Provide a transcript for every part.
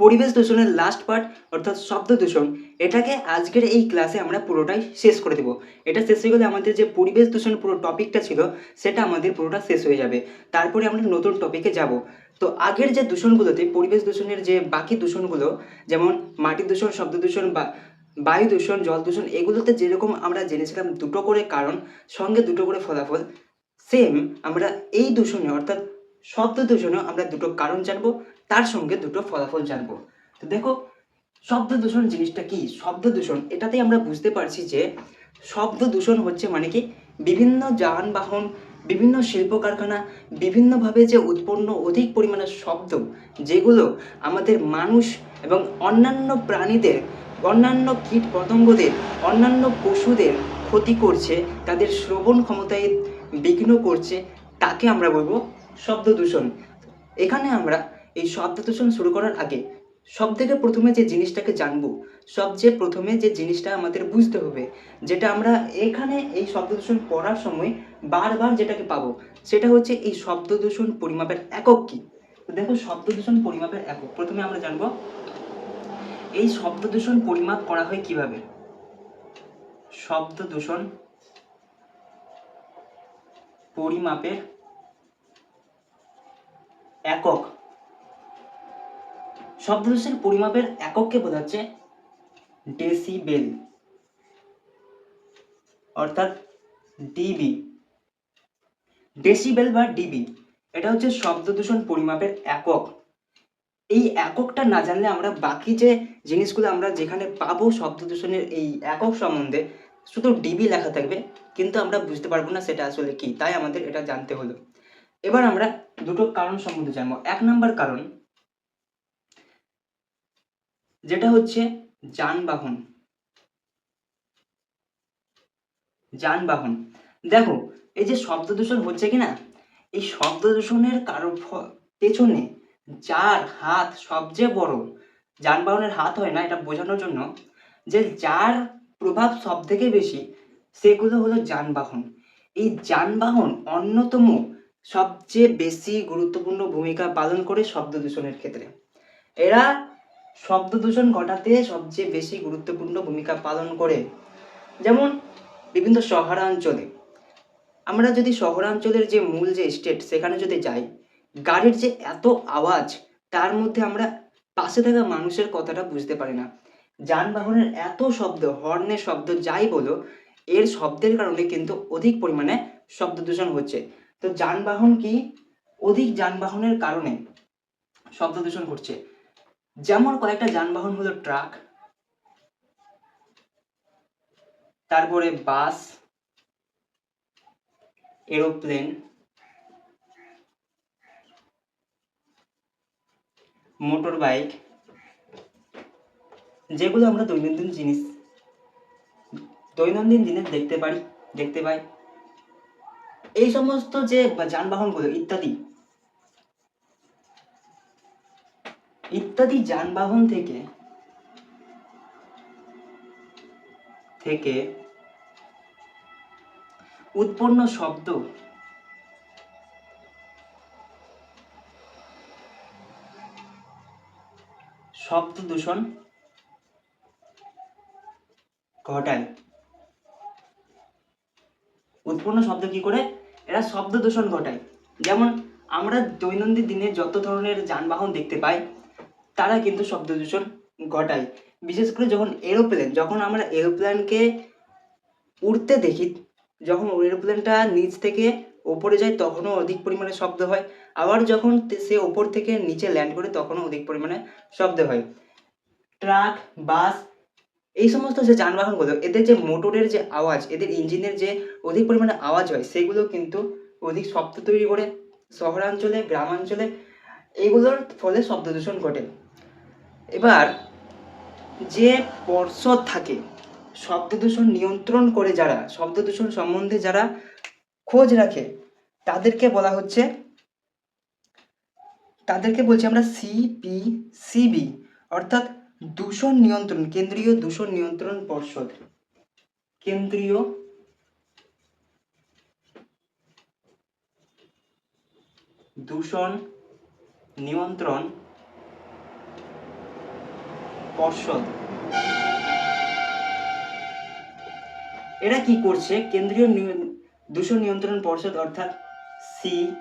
পরিবেশ দূষণের last part অর্থাৎ শব্দ দূষণ, এটাকে আজকের এই ক্লাসে আমরা পুরোটাই শেষ করে দেবো। এটা শেষ হয়ে গেলে আমাদের যে পরিবেশ দূষণ পুরো টপিকটা ছিল সেটা আমাদের পুরোটা শেষ হয়ে যাবে। তারপরে আমরা নতুন টপিকে যাব। তো আগের যে দূষণগুলোতে পরিবেশ দূষণের যে বাকি দূষণগুলো, যেমন মাটি দূষণ, শব্দ দূষণ বা বায়ু দূষণ, জল দূষণ, এগুলোতে যেরকম আমরা জেনেছিলাম দুটো করে কারণ সঙ্গে দুটো করে ফলাফল, সেম আমরা এই দূষণে অর্থাৎ শব্দ দূষণেও আমরা দুটো কারণ জানবো, তার সঙ্গে দুটো ফলাফল জানবো। তো দেখো, শব্দ দূষণ জিনিসটা কি? শব্দ দূষণ এটাতেই আমরা বুঝতে পারছি যে শব্দ দূষণ হচ্ছে মানে কি, বিভিন্ন যানবাহন, বিভিন্ন শিল্প কারখানা, বিভিন্নভাবে যে উৎপন্ন অধিক পরিমাণে শব্দ, যেগুলো আমাদের মানুষ এবং অন্যান্য প্রাণীদের, অন্যান্য কীট পতঙ্গদের, অন্যান্য পশুদের ক্ষতি করছে, তাদের শ্রবণ ক্ষমতায় বিঘ্ন করছে, তাকে আমরা বলবো শব্দ দূষণ। এখানে আমরা এই শব্দ দূষণ শুরু করার আগে সবথেকে প্রথমে যে জিনিসটাকে জানবো, সবচেয়ে প্রথমে যে জিনিসটা আমাদের বুঝতে হবে, যেটা আমরা এখানে এই শব্দ দূষণ পড়ার সময় বারবার যেটাকে পাবো, সেটা হচ্ছে এই শব্দ দূষণ পরিমাপের একক কি। তো দেখো, শব্দ দূষণ পরিমাপের একক প্রথমে আমরা জানবো এই শব্দ দূষণ পরিমাপ করা হয় কিভাবে। শব্দ দূষণ পরিমাপের একক, শব্দ দূষণ পরিমাপের একককে বোঝাচ্ছে ডেসিবেল অর্থাৎ ডিবি। ডেসিবেল বা ডিবি এটা হচ্ছে শব্দ দূষণ পরিমাপের একক। এই এককটা না জানলে আমরা বাকি যে জিনিসগুলো আমরা যেখানে পাবো শব্দ দূষণের এই একক সম্বন্ধে, শুধু ডিবি লেখা থাকবে, কিন্তু আমরা বুঝতে পারবো না সেটা আসলে কি। তাই আমাদের এটা জানতে হলো। এবার আমরা দুটো কারণ সম্বন্ধে জানবো। এক নম্বর কারণ, যেটা হচ্ছে যানবাহন। যানবাহন, দেখো, এই যে শব্দ দূষণ হচ্ছে কিনা, এই শব্দ দূষণের কারো পেছনে যার হাত সবচেয়ে বড়, যানবাহনের হাত হয় না, এটা বোঝানোর জন্য যে যার প্রভাব সব থেকে বেশি, সেগুলো হলো যানবাহন। এই যানবাহন অন্যতম সবচেয়ে বেশি গুরুত্বপূর্ণ ভূমিকা পালন করে শব্দ দূষণের ক্ষেত্রে। এরা শব্দ দূষণ ঘটাতে সবচেয়ে বেশি গুরুত্বপূর্ণ ভূমিকা পালন করে। যেমন বিভিন্ন শহরাঞ্চলে, আমরা যদি শহরাঞ্চলের যে মূল যে স্টেট সেখানে যদি যাই, গাড়ির যে এত আওয়াজ, তার মধ্যে আমরা পাশে থাকা মানুষের কথাটা বুঝতে পারি না। যানবাহনের এত শব্দ, হর্নের শব্দ যাই বলো, এর শব্দের কারণে কিন্তু অধিক পরিমাণে শব্দ দূষণ হচ্ছে। তো যানবাহন কি, অধিক যানবাহনের কারণে শব্দ দূষণ ঘটছে। যেমন কয়েকটা যানবাহন হলো ট্রাক, তারপরে বাস, এরোপ্লেন, মোটর বাইক, যেগুলো আমরা দৈনন্দিন জিনিস দেখতে পাই। এই সমস্ত যে যানবাহনগুলো ইত্যাদি ইত্যাদি যানবাহন থেকে উৎপন্ন শব্দ দূষণ ঘটায়। উৎপন্ন শব্দ কি করে? এরা শব্দ দূষণ ঘটায়। যেমন আমরা দৈনন্দিন দিনে যত ধরনের যানবাহন দেখতে পাই, তারা কিন্তু শব্দ দূষণ ঘটায়। বিশেষ করে যখন আমরা এরোপ্লেনকে উড়তে দেখি, যখন এরোপ্লেনটা নিচ থেকে ওপরে যায় তখনও অধিক পরিমাণে শব্দ হয়, আবার যখন সে ওপর থেকে নিচে ল্যান্ড করে তখনও অধিক পরিমাণে শব্দ হয়। ট্রাক, বাস, এই সমস্ত যে যানবাহনগুলো, এদের যে মোটরের যে আওয়াজ, এদের ইঞ্জিনের যে অধিক পরিমাণে আওয়াজ হয়, সেগুলো কিন্তু অধিক শব্দ তৈরি করে শহরাঞ্চলে, গ্রামাঞ্চলে। এগুলোর ফলে শব্দ দূষণ ঘটে। এবার যে পর্ষদ থাকে শব্দ দূষণ নিয়ন্ত্রণ করে, যারা শব্দ দূষণ সম্বন্ধে যারা খোঁজ রাখে, তাদেরকে বলছি আমরা সিপিসিবি, অর্থাৎ কেন্দ্রীয় দূষণ নিয়ন্ত্রণ পর্ষদ। কেন্দ্রীয় দূষণ নিয়ন্ত্রণ পর্ষদ এরা কি করছে? কেন্দ্রীয় দূষণ নিয়ন্ত্রণ পর্ষদ অর্থাৎ CPCB,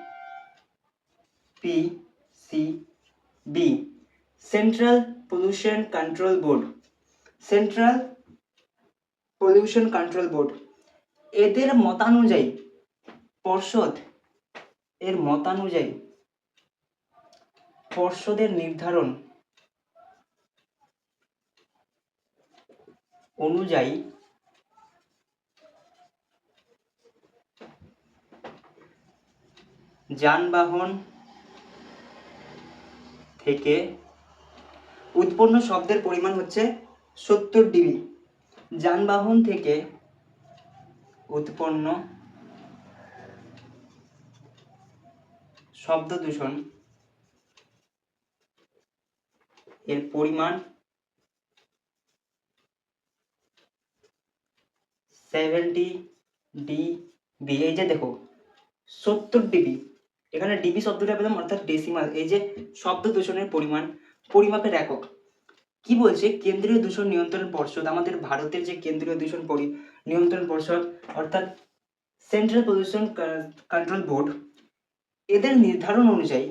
central pollution control board, central pollution control board, এদের মতানুযায়ী পর্ষদ এর মতানুযায়ী পর্ষদের নির্ধারণ অনুযায়ী যানবাহন থেকে উৎপন্ন শব্দের পরিমাণ হচ্ছে 70 ডিবি। যানবাহন থেকে উৎপন্ন শব্দ দূষণ এর পরিমাণ 70 ডিবি। এই যে দেখো 70 ডিবি, এখানে ডিবি শব্দটা পেলাম অর্থাৎ ডেসিমাল। এই যে শব্দ দূষণের পরিমাণ, পরিমাপের একক। কি বলছে? কেন্দ্রীয় দূষণ নিয়ন্ত্রণ পর্ষদ, আমাদের ভারতের যে কেন্দ্রীয় দূষণ নিয়ন্ত্রণ পর্ষদ অর্থাৎ সেন্ট্রাল পলিউশন কন্ট্রোল বোর্ড, এদের নির্ধারণ অনুযায়ী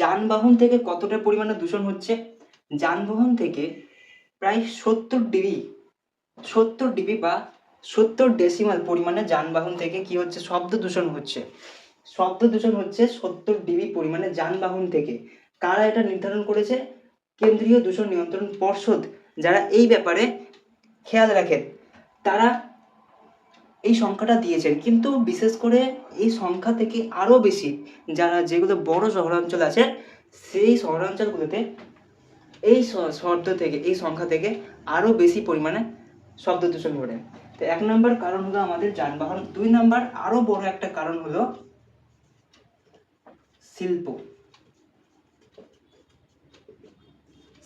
যানবাহন থেকে কতটা পরিমাণে দূষণ হচ্ছে? যানবাহন থেকে প্রায় 70 ডিবি বা 70 ডেসিমাল পরিমাণে যানবাহন থেকে কি হচ্ছে? শব্দ দূষণ হচ্ছে। শব্দ দূষণ হচ্ছে 70 ডিবি পরিমাণে যানবাহন থেকে। কারা এটা নির্ধারণ করেছে? কেন্দ্রীয় দূষণ নিয়ন্ত্রণ পর্ষদ, যারা এই ব্যাপারে খেয়াল রাখেন, তারা এই সংখ্যাটা দিয়েছেন। কিন্তু বিশেষ করে এই সংখ্যা থেকে আরও বেশি যেগুলো বড় শহরাঞ্চল আছে, সেই শহরাঞ্চলগুলোতে এই সংখ্যা থেকে আরও বেশি পরিমাণে শব্দ দূষণ ঘটে। তো 1 নম্বর কারণ হলো আমাদের যানবাহন। 2 নম্বর আরও বড় একটা কারণ হলো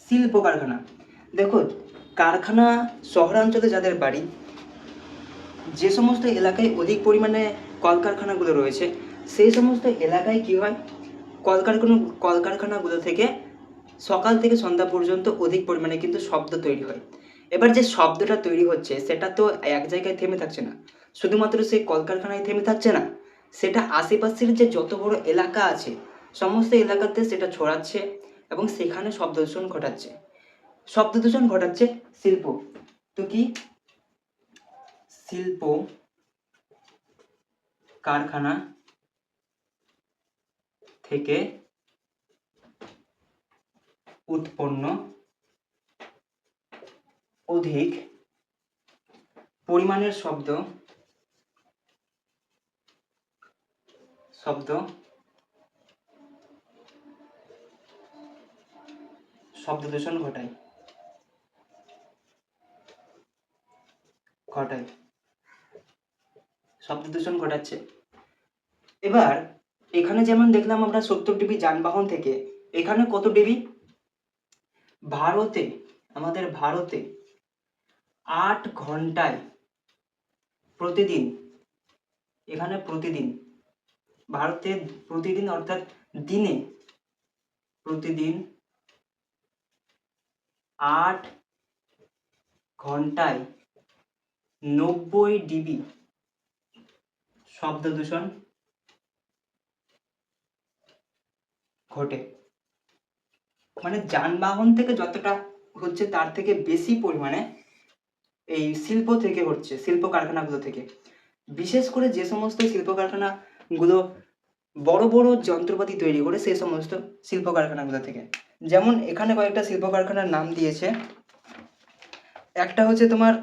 শিল্প কারখানা। দেখো, কারখানা শহরাঞ্চলে যাদের বাড়ি, যে সমস্ত এলাকায় অধিক পরিমাণে কলকারখানাগুলো রয়েছে, সেই সমস্ত এলাকায় কি হয়? কলকারখানাগুলো থেকে সকাল থেকে সন্ধ্যা পর্যন্ত অধিক পরিমাণে কিন্তু শব্দ তৈরি হয়। এবার যে শব্দটা তৈরি হচ্ছে সেটা তো এক জায়গায় থেমে থাকছে না, শুধুমাত্র সেই কলকারখানায় থেমে থাকছে না, সেটা আশেপাশের যে যত বড় এলাকা আছে সমস্ত এলাকাতে সেটা ছড়াচ্ছে এবং সেখানে শব্দ দূষণ ঘটাচ্ছে। শব্দ দূষণ ঘটাচ্ছে শিল্প। তো কি? শিল্প কারখানা থেকে উৎপন্ন অধিক পরিমাণের শব্দ দূষণ ঘটায়। শব্দ দূষণ ঘটাচ্ছে। এবার এখানে যেমন দেখলাম আমরা 70 ডিবি যানবাহন থেকে, এখানে কত ডিবি? আমাদের ভারতে 8 ঘন্টায় প্রতিদিন, এখানে প্রতিদিন, ভারতে প্রতিদিন অর্থাৎ দিনে প্রতিদিন 8 ঘন্টায় 90 ডিবি শব্দ দূষণ ঘটে। মানে যানবাহন থেকে যতটা হচ্ছে তার থেকে বেশি পরিমাণে এই শিল্প থেকে হচ্ছে, শিল্প কারখানাগুলো থেকে। বিশেষ করে যে সমস্ত শিল্প কারখানাগুলো বড় বড় যন্ত্রপাতি তৈরি করে, সেই সমস্ত শিল্প কারখানাগুলো থেকে। যেমন এখানে কয়েকটা শিল্প কারখানার নাম দিয়েছে। একটা হচ্ছে তোমার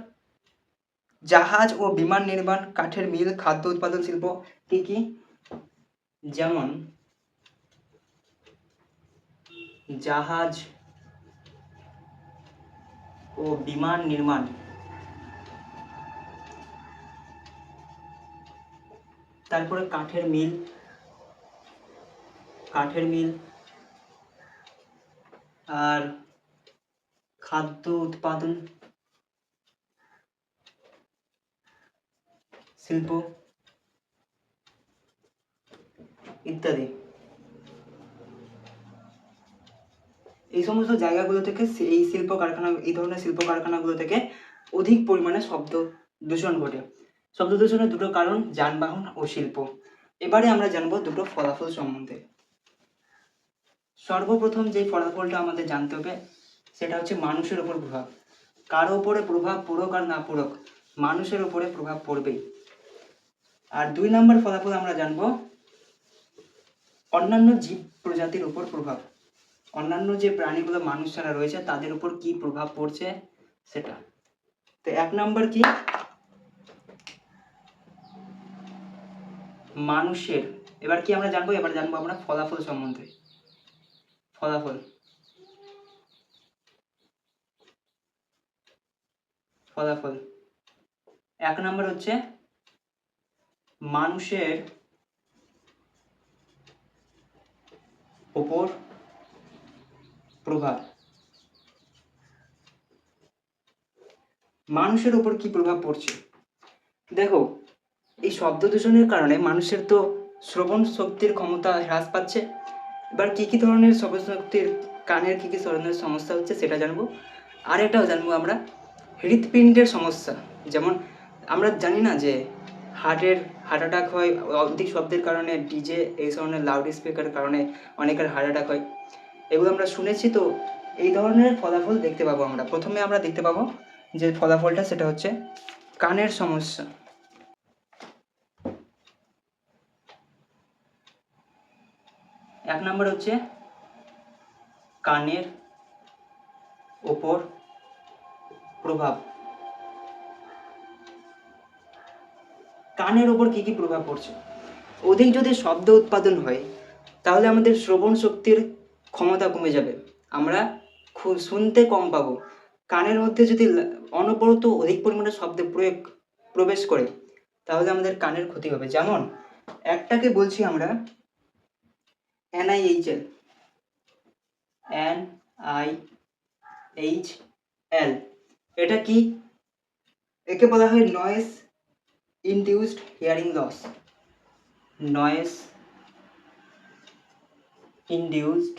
জাহাজ ও বিমান নির্মাণ, কাঠের মিল, খাদ্য উৎপাদন শিল্প। কি কি? যেমন জাহাজ ও বিমান নির্মাণ, তারপরে কাঠের মিল আর খাদ্য উৎপাদন শিল্প ইত্যাদি। এই সমস্ত জায়গাগুলো থেকে এই শিল্প কারখানা, এই ধরনের শিল্প কারখানাগুলো থেকে অধিক পরিমাণে শব্দ দূষণ ঘটে। শব্দ দূষণের দুটো কারণ যানবাহন ও শিল্প। এবারে আমরা জানবো দুটো ফলাফল সম্বন্ধে। সর্বপ্রথম যে ফলাফলটা আমাদের জানতে হবে সেটা হচ্ছে মানুষের ওপর প্রভাব। কারো উপরে প্রভাব পড়ুক আর না পড়ুক, মানুষের উপরে প্রভাব পড়বেই। আর 2 নম্বর ফলাফল আমরা জানবো অন্যান্য জীব প্রজাতির উপর প্রভাব। অন্যান্য যে প্রাণীগুলো মানুষ ছাড়া রয়েছে তাদের উপর কি প্রভাব পড়ছে সেটা। তো 1 নম্বর কি, মানুষের। এবার কি আমরা জানবো, এবার জানবো আমরা ফলাফল সম্বন্ধে। ফলাফল ফলাফল 1 নম্বর হচ্ছে মানুষের উপর প্রভাব। মানুষের উপর কি প্রভাব পড়ছে? দেখো, এই শব্দ দূষণের কারণে মানুষের তো শ্রবণ শক্তির ক্ষমতা হ্রাস পাচ্ছে। এবার কি কি ধরনের শ্রবণ শক্তির, কানের কি কি ধরনের সমস্যা হচ্ছে সেটা জানবো। আর এটাও জানবো আমরা হৃৎপিণ্ডের সমস্যা। যেমন আমরা জানি না যে হার্ট অ্যাটাক হয় অধিক শব্দের কারণে, ডিজে এই ধরনের লাউড স্পিকারের কারণে অনেকের হার্ট অ্যাটাক হয়, এগুলো আমরা শুনেছি। তো এই ধরনের ফলাফল দেখতে পাবো আমরা। প্রথমে আমরা দেখতে পাবো যে ফলাফলটা সেটা হচ্ছে কানের সমস্যা। 1 নম্বর হচ্ছে কানের ওপর প্রভাব। কানের ওপর কি কি প্রভাব পড়ছে? অধিক যদি শব্দ উৎপাদন হয় তাহলে আমাদের শ্রবণ শক্তির ক্ষমতা কমে যাবে, আমরা শুনতে কম পাবো। কানের মধ্যে যদি অনবরত অধিক পরিমাণে শব্দ প্রবেশ করে তাহলে আমাদের কানের ক্ষতি হবে। যেমন একটাকে বলছি আমরা NIHL, NIHL, এটা কি? একে বলা হয় noise induced hearing loss. Noise induced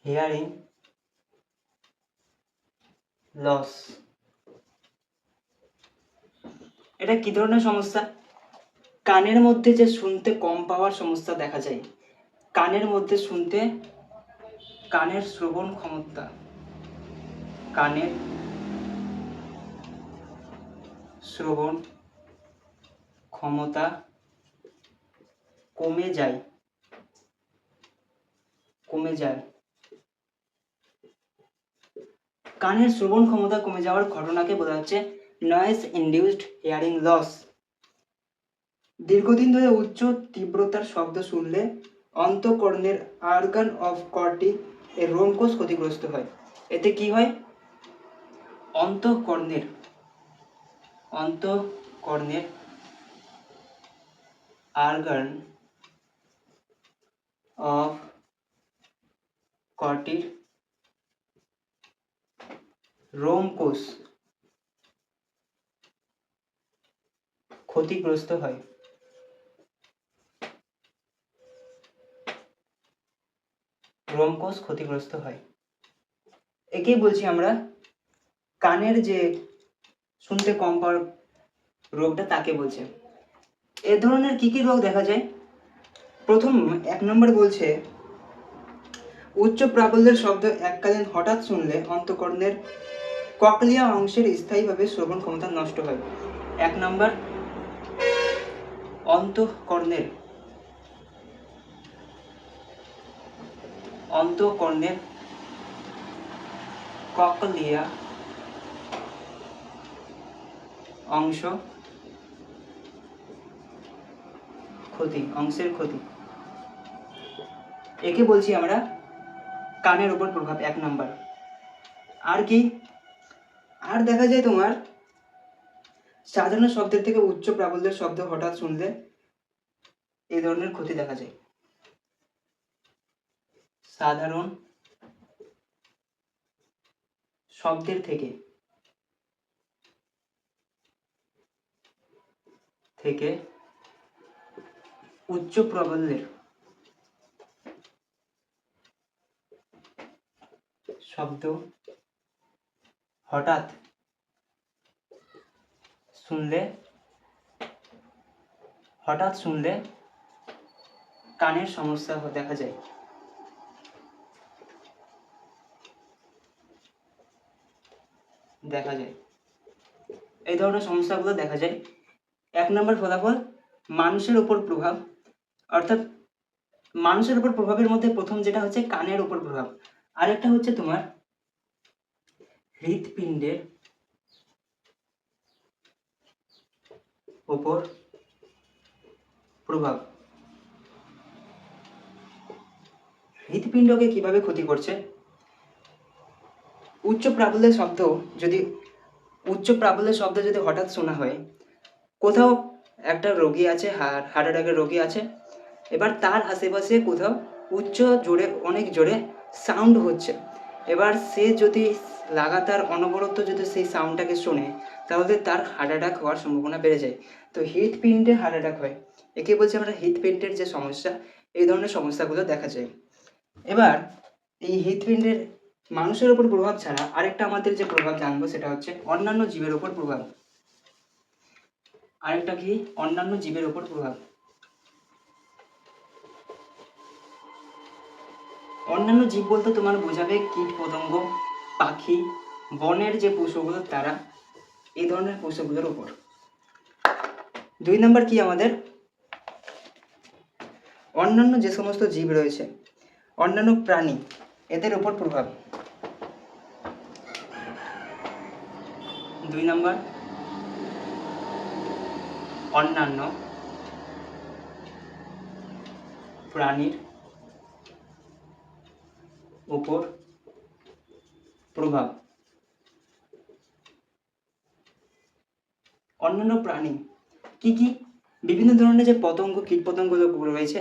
hearing loss. এটা কি ধরনের সমস্যা? কানের মধ্যে যে শুনতে কম পাওয়ার সমস্যা দেখা যায়, কানের মধ্যে শুনতে, কানের শ্রবণ ক্ষমতা, কানের শ্রবণ ক্ষমতা কমে যায়, কানের শ্রবণ ক্ষমতা কমে যাওয়ার ঘটনাকে বলা হচ্ছে নয়েজ ইনডিউসড হিয়ারিং লস। দীর্ঘদিন ধরে উচ্চ তীব্রতার শব্দ শুনলে অন্তঃকর্ণের অর্গান অফ কর্টি এর রোমকোষ ক্ষতিগ্রস্ত হয়। এতে কি হয়? অন্তঃকর্ণের অর্গান অফ কর্টির রোমকোষ ক্ষতিগ্রস্ত হয়। রোমকোষ ক্ষতিগ্রস্ত হয়, একেই বলছি আমরা কানের যে শুনতে কম পাওয়ার রোগটা, তাকে বলছে। এ ধরনের কি কি রোগ দেখা যায়? প্রথম 1 নম্বর বলছে উচ্চ প্রাবল্যের শব্দ এককালীন হঠাৎ শুনলে অন্তঃকর্ণের ককলিয়া অংশের স্থায়ীভাবে শ্রবণ ক্ষমতা নষ্ট হয়। 1 নম্বর অন্তঃকর্ণের ককলিয়া অংশের ক্ষতি, একে বলছি আমরা কানের উপর প্রভাব। 1 নম্বর। আর কি? আর দেখা যায় তোমার সাধারণ শব্দের থেকে উচ্চ প্রাবল্যের শব্দ হঠাৎ শুনলে এই ধরনের ক্ষতি দেখা যায়। সাধারণ শব্দের থেকে উচ্চ প্রাবল্যের শব্দ হঠাৎ শুনলে কানের সমস্যা দেখা যায়। এই ধরনের সমস্যাগুলো দেখা যায়। 1 নম্বর ফলাফল মানুষের উপর প্রভাব, অর্থাৎ মানুষের উপর প্রভাবের মধ্যে প্রথম যেটা হচ্ছে কানের উপর প্রভাব, আরেকটা হচ্ছে তোমার হৃৎপিণ্ডের উপর প্রভাব। হৃৎপিণ্ডকে কিভাবে ক্ষতি করছে? উচ্চ প্রাবল্যের শব্দ যদি হঠাৎ শোনা হয়, কোথাও একটা রোগী আছে, হার্ট অ্যাটাকের রোগী আছে, এবার তার আশেপাশে কোথাও অনেক জোরে সাউন্ড হচ্ছে, এবার সে যদি লাগাতার অনবরত যদি সেই সাউন্ডটাকে শোনে, তাহলে তার হার্ট অ্যাটাক হওয়ার সম্ভাবনা বেড়ে যায়। তো হৃৎপিণ্ডে হার্ট অ্যাটাক হয়, একে বলছি আমরা হৃৎপিণ্ডের যে সমস্যা, এই ধরনের সমস্যাগুলো দেখা যায়। এবার এই হৃৎপিণ্ডের মানুষের উপর প্রভাব ছাড়া আরেকটা আমাদের যে প্রভাব জানবো, সেটা হচ্ছে অন্যান্য জীবের উপর প্রভাব। আরেকটা কি? অন্যান্য জীবের উপর প্রভাব। অন্যান্য জীব বলতে তোমার বোঝাবে কীট পতঙ্গ, পাখি, বনের যে পশুগুলো, তারা, এই ধরনের পশুগুলোর উপর। 2 নম্বর কি আমাদের? অন্যান্য যে সমস্ত জীব রয়েছে, অন্যান্য প্রাণী, এদের উপর প্রভাব। 2 নম্বর অন্যান্য প্রাণীর উপর প্রভাব। অন্যান্য প্রাণী কি কি? বিভিন্ন ধরনের যে পতঙ্গ, কীটপতঙ্গগুলো রয়েছে,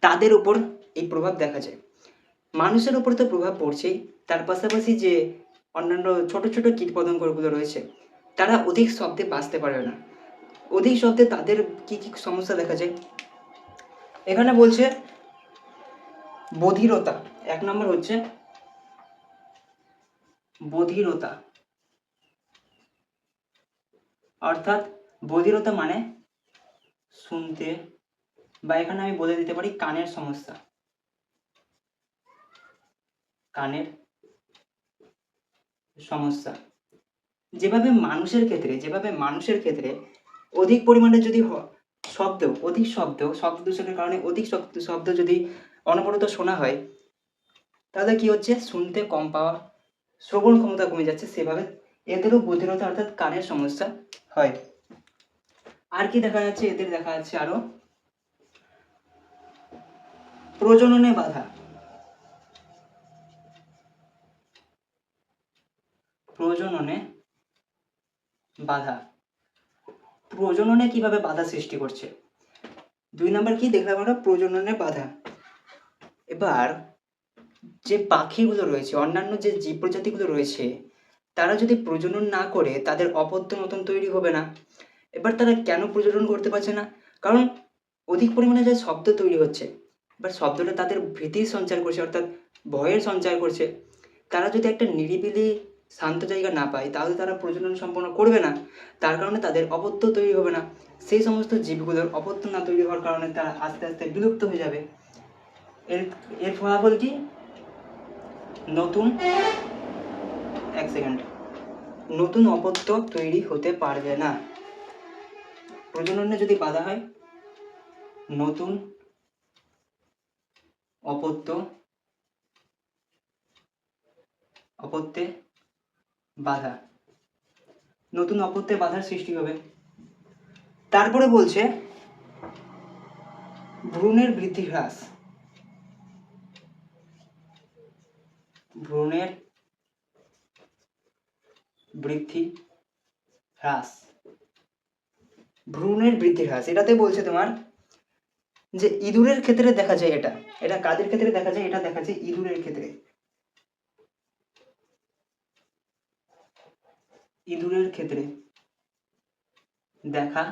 তাদের উপর এই প্রভাব দেখা যায়। মানুষের উপর তো প্রভাব পড়ছেই, তার পাশাপাশি যে অন্যান্য ছোট ছোট কীটপতঙ্গগুলো রয়েছে, তারা অধিক শব্দে বাঁচতে পারে না। অধিক শব্দে তাদের কি কি সমস্যা দেখা যায়? এখানে বলছে বধিরতা। 1 নম্বর হচ্ছে বধিরতা, অর্থাৎ বধিরতা মানে শুনতে, বা এখানে আমি বলে দিতে পারি কানের সমস্যা। কানের সমস্যা যেভাবে মানুষের ক্ষেত্রে অধিক পরিমাণে যদি শব্দ দূষণের কারণে অধিক শব্দ যদি অনবরত শোনা হয়, তাহলে কি হচ্ছে? শুনতে কম পাওয়া, শ্রবণ ক্ষমতা কমে যাচ্ছে, সেভাবে এদেরও বধিরতা অর্থাৎ কানের সমস্যা হয়। আর কি দেখা যাচ্ছে? এদের দেখা যাচ্ছে আরো প্রজননে বাধা। প্রজননে কিভাবে বাধা সৃষ্টি করছে? 2 নম্বর কি দেখলাম আমরা? প্রজননে বাধা। এবার যে পাখিগুলো রয়েছে, অন্যান্য যে জীব প্রজাতিগুলো রয়েছে, তারা যদি প্রজনন না করে, তাদের অপত্য নতুন তৈরি হবে না। এবার তারা কেন প্রজনন করতে পারছে না? কারণ অধিক পরিমাণে যে শব্দ তৈরি হচ্ছে, এবার শব্দটা তাদের ভীতির সঞ্চার করছে, অর্থাৎ ভয়ের সঞ্চার করছে। তারা যদি একটা নিরিবিলি শান্ত জায়গা না পায়, তাহলে তারা প্রজনন সম্পন্ন করবে না, তার কারণে তাদের অপত্য তৈরি হবে না। সেই সমস্ত জীবগুলোর অপত্য না তৈরি হওয়ার কারণে তারা আস্তে আস্তে বিলুপ্ত হয়ে যাবে। এর ফলাফল কি? নতুন অপত্য তৈরি হতে পারবে না। প্রজননে যদি বাধা হয়, নতুন অপত্যে বাধার সৃষ্টি হবে। তারপরে বলছে ভ্রূণের বৃদ্ধি হ্রাস। ভ্রূণের বৃদ্ধি হ্রাস, এটাতে বলছে তোমার যে ইঁদুরের ক্ষেত্রে দেখা যায়। এটা কাদের ক্ষেত্রে দেখা যায়? এটা দেখা যায় ইঁদুরের ক্ষেত্রে। দেখা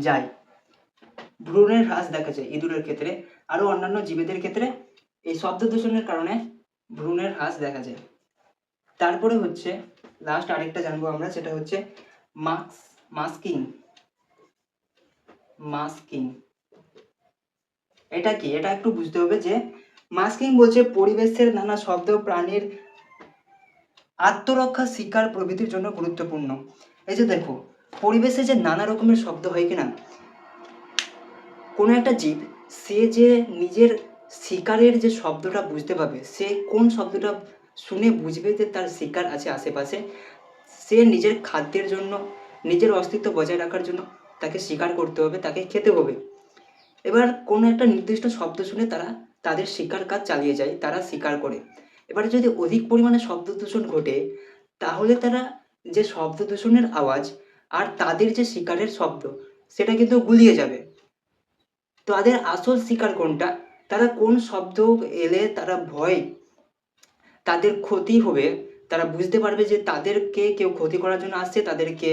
যায়। ভ্রূণের হ্রাস দেখা যায় ইঁদুরের ক্ষেত্রে, আরও অন্যান্য জীবেদের ক্ষেত্রে এই শব্দ দূষণের কারণে ভ্রূণের হ্রাস দেখা যায়। তারপরে হচ্ছে লাস্ট আরেকটা জানবো আমরা, সেটা হচ্ছে মাস্কিং। মাস্কিং এটা কি, এটা একটু বুঝতে হবে যে মাস্কিং বলছে পরিবেশের নানা শব্দ প্রাণীর আত্মরক্ষা, শিকার প্রভৃতির জন্য গুরুত্বপূর্ণ। এই যে দেখো, পরিবেশে যে নানা রকমের শব্দ হয় কিনা, কোনো একটা জীব সে যে নিজের শিকারের যে শব্দটা বুঝতে পারবে, সে কোন শব্দটা শুনে বুঝবে যে তার শিকার আছে আশেপাশে, সে নিজের খাদ্যের জন্য, নিজের অস্তিত্ব বজায় রাখার জন্য তাকে শিকার করতে হবে, তাকে খেতে হবে। এবার কোনো একটা নির্দিষ্ট শব্দ শুনে তারা তাদের শিকার কাজ চালিয়ে যায়, তারা শিকার করে। এবারে যদি অধিক পরিমাণে শব্দ দূষণ ঘটে, তাহলে তারা যে শব্দ দূষণের আওয়াজ আর তাদের যে শিকারের শব্দ, সেটা কিন্তু গুলিয়ে যাবে। তাদের আসল শিকার কোনটা, তারা কোন শব্দ এলে তারা ভয়, তাদের ক্ষতি হবে, তারা বুঝতে পারবে যে তাদেরকে কেউ ক্ষতি করার জন্য আসছে, তাদেরকে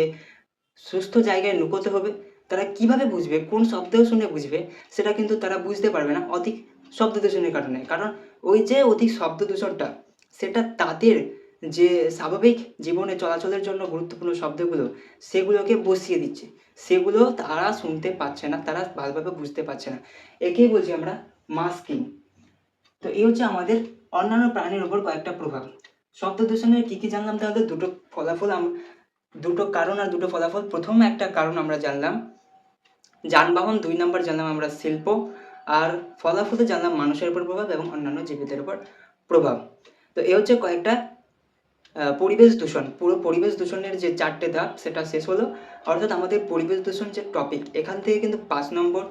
সুস্থ জায়গায় লুকোতে হবে। তারা কিভাবে বুঝবে, কোন শব্দ শুনে বুঝবে, সেটা কিন্তু তারা বুঝতে পারবে না অধিক শব্দ দূষণের কারণে। কারণ ওই যে অধিক শব্দ দূষণটা, সেটা তাদের যে স্বাভাবিক জীবনে চলাচলের জন্য গুরুত্বপূর্ণ শব্দগুলো, সেগুলোকে বসিয়ে দিচ্ছে, সেগুলো তারা শুনতে পাচ্ছে না, তারা ভালোভাবে বুঝতে পারছে না। একেই বলছি আমরা মাস্কিং। তো এই হচ্ছে আমাদের অন্যান্য প্রাণীর উপর কয়েকটা প্রভাব। শব্দ দূষণের কী কী জানলাম তাহলে? দুটো ফলাফল, দুটো কারণ আর দুটো ফলাফল। প্রথম একটা কারণ আমরা জানলাম যানবাহন, 2 নম্বর জানলাম আমরা শিল্প, আর ফলাফলে জানলাম মানুষের উপর প্রভাব এবং অন্যান্য জীবিতের উপর প্রভাব। তো এই হচ্ছে কয়েকটা পরিবেশ দূষণ, পুরো পরিবেশ দূষণের যে 4টে ধাপ সেটা শেষ হলো। অর্থাৎ আমাদের পরিবেশ দূষণ যে টপিক, এখান থেকে কিন্তু 5 নম্বর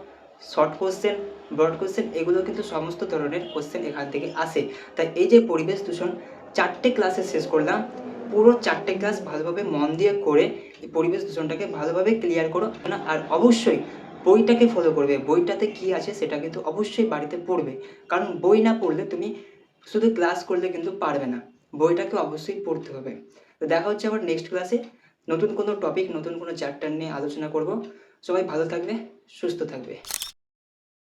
শর্ট কোশ্চেন, ব্রড কোশ্চেন, এগুলো কিন্তু সমস্ত ধরনের কোশ্চেন এখান থেকে আসে। তাই এই যে পরিবেশ দূষণ 4টে ক্লাসে শেষ করলাম, পুরো 4টে ক্লাস ভালোভাবে মন দিয়ে করে এই পরিবেশ দূষণটাকে ভালোভাবে ক্লিয়ার করো না। আর অবশ্যই বইটাকে ফলো করবে, বইটাতে কি আছে সেটা কিন্তু অবশ্যই বাড়িতে পড়বে। কারণ বই না পড়লে তুমি শুধু ক্লাস করলে কিন্তু পারবে না, বইটাকে অবশ্যই পড়তে হবে। তো দেখা হচ্ছে আবার নেক্সট ক্লাসে, নতুন কোনো টপিক, নতুন কোনো চ্যাপ্টার নিয়ে আলোচনা করব। সবাই ভালো থাকবে, সুস্থ থাকবে।